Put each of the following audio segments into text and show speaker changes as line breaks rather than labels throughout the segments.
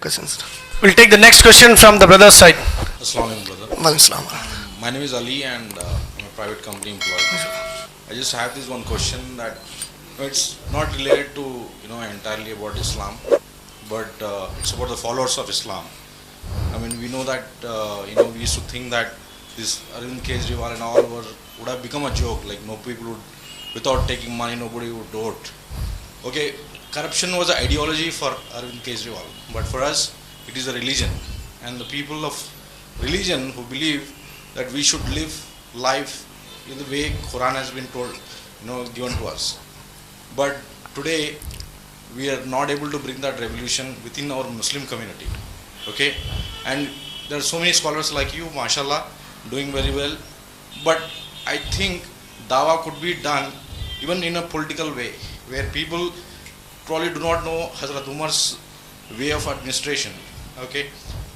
questions.
We'll take the next question from the brother's side.
Assalamu alaikum, brother.
Walaikum
My name is Ali and I'm a private company employee. I just have this one question that it's not related to entirely about Islam, but it's about the followers of Islam. I mean, we know that we used to think that this Arvind Kejriwal and all would have become a joke. Like no people would, without taking money, nobody would vote. Okay, corruption was an ideology for Arvind Kejriwal, but for us, it is a religion, and the people of religion who believe that we should live life in the way Quran has been told, given to us. But today, we are not able to bring that revolution within our Muslim community. Okay, and there are so many scholars like you, mashallah, doing very well. But I think dawah could be done even in a political way, where people probably do not know Hazrat Umar's way of administration. Okay,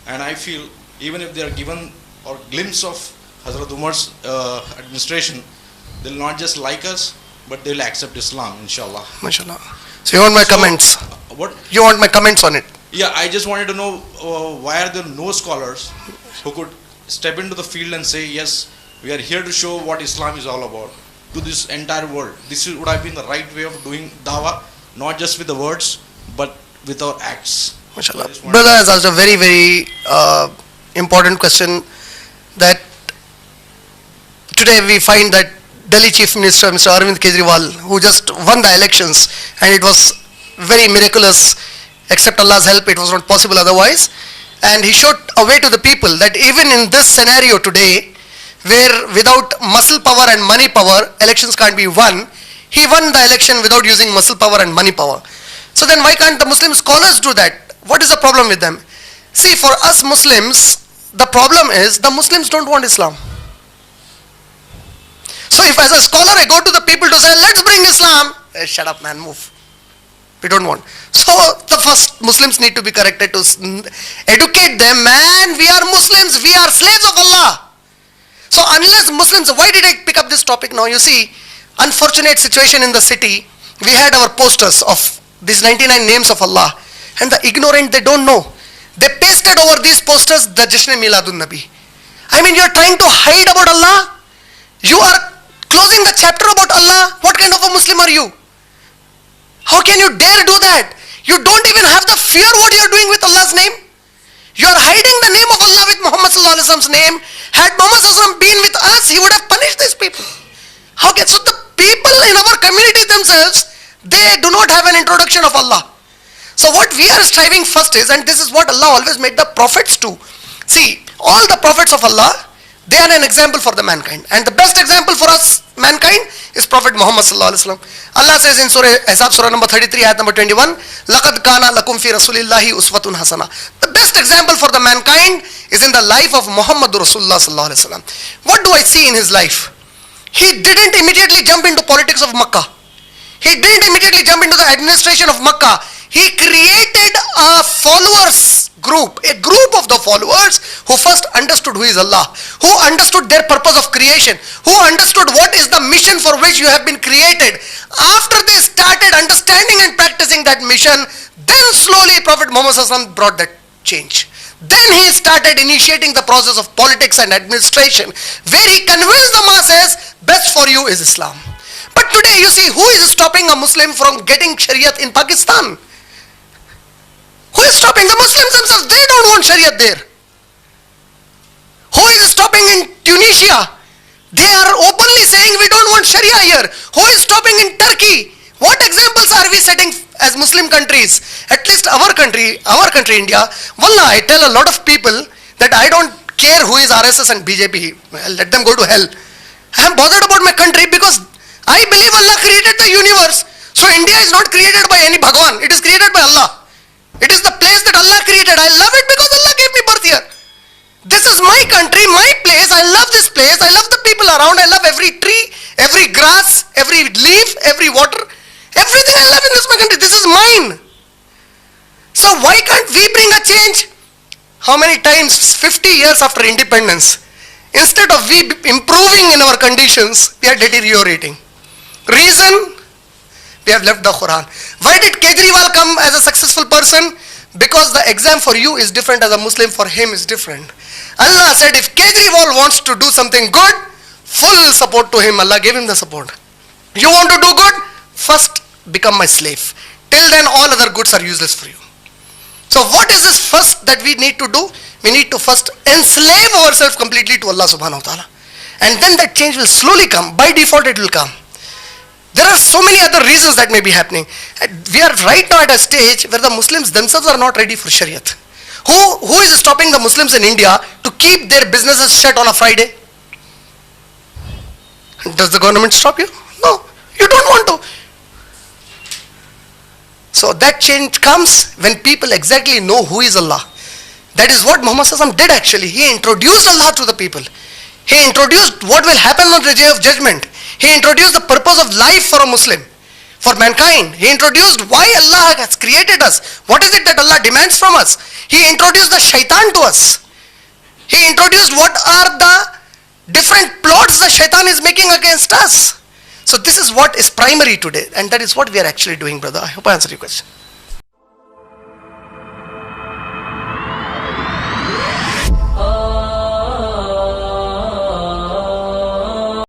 and I feel even if they are given a glimpse of Hazrat Umar's administration, they'll not just like us, but they'll accept Islam, inshallah.
MashaAllah. So you want my comments?
What?
You want my comments on it?
Yeah, I just wanted to know why are there no scholars who could step into the field and say, yes, we are here to show what Islam is all about to this entire world. This would have been the right way of doing dawah, not just with the words, but with our acts.
MashaAllah. Brother has asked a very, very important question, that today we find that Delhi Chief Minister Mr. Arvind Kejriwal, who just won the elections, and it was very miraculous, except Allah's help, it was not possible otherwise. And he showed a way to the people that even in this scenario today, where without muscle power and money power, elections can't be won, he won the election without using muscle power and money power. So then why can't the Muslim scholars do that? What is the problem with them? See, for us Muslims, the problem is the Muslims don't want Islam. So if as a scholar I go to the people to say, let's bring Islam, shut up man, move. We don't want. So the first Muslims need to be corrected to educate them, man, we are Muslims, we are slaves of Allah. So unless Muslims, why did I pick up this topic now? You see, unfortunate situation in the city, we had our posters of these 99 names of Allah, and the ignorant, they don't know. They pasted over these posters the Jashn Miladun Nabi. I mean, you're trying to hide about Allah? You are closing the chapter about Allah? What kind of a Muslim are you? How can you dare do that? You don't even have the fear what you are doing with Allah's name. You are hiding the name of Allah with Muhammad Sallallahu Alaihi Wasallam's name. Had Muhammad Sallallahu Alaihi Wasallam been with us, he would have punished these people. How can, so the people in our community themselves, they do not have an introduction of Allah. So what we are striving first is, and this is what Allah always made the prophets do. See, all the prophets of Allah, they are an example for the mankind. And the best example for us, mankind, is Prophet Muhammad Sallallahu Alaihi Wasallam. Allah says in Surah Ahzab, Surah number 33, ayat number 21, لَقَدْ كَانَ لَكُمْ فِي رَسُولِ اللَّهِ أُسْوَةٌ حَسَنَةٌ. The best example for the mankind is in the life of Muhammad Rasulullah Sallallahu Alaihi Wasallam. What do I see in his life? He didn't immediately jump into politics of Makkah. He didn't immediately jump into the administration of Makkah. He created a followers group, a group of the followers who first understood who is Allah, who understood their purpose of creation, who understood what is the mission for which you have been created. After they started understanding and practicing that mission, then slowly Prophet Muhammad ﷺ brought that change. Then he started initiating the process of politics and administration, where he convinced the masses, best for you is Islam. But today you see, who is stopping a Muslim from getting Shariat in Pakistan? Who is stopping? The Muslims themselves, they don't want Shariat there. Who is stopping in Tunisia? They are openly saying we don't want Sharia here. Who is stopping in Turkey? What examples are we setting as Muslim countries? At least our country, India. Wallah, I tell a lot of people that I don't care who is RSS and BJP. Well, let them go to hell. I am bothered about my country because I believe Allah created the universe. So India is not created by any Bhagwan. It is created by Allah. It is the place that Allah created. I love it because Allah gave me birth here. This is my country, my place. I love this place. I love the people around. I love every tree, every grass, every leaf, every water. Everything I love in this my country. This is mine. So why can't we bring a change? How many times, 50 years after independence, instead of we improving in our conditions, we are deteriorating. Reason? We have left the Quran. Why did Kejriwal come as a successful person? Because the exam for you is different as a Muslim, for him is different. Allah said if Kejriwal wants to do something good, full support to him. Allah gave him the support. You want to do good? First become my slave. Till then all other goods are useless for you. So what is this first that we need to do? We need to first enslave ourselves completely to Allah subhanahu wa ta'ala. And then that change will slowly come. By default it will come. There are so many other reasons that may be happening. We are right now at a stage where the Muslims themselves are not ready for Shariat. Who is stopping the Muslims in India to keep their businesses shut on a Friday? Does the government stop you? No, you don't want to. So that change comes when people exactly know who is Allah. That is what Muhammad Sallallahu Alaihi Wasallam did actually. He introduced Allah to the people. He introduced what will happen on the day of judgment. He introduced the purpose of life for a Muslim, for mankind. He introduced why Allah has created us. What is it that Allah demands from us? He introduced the shaitan to us. He introduced what are the different plots the shaitan is making against us. So this is what is primary today, and that is what we are actually doing, brother. I hope I answered your question.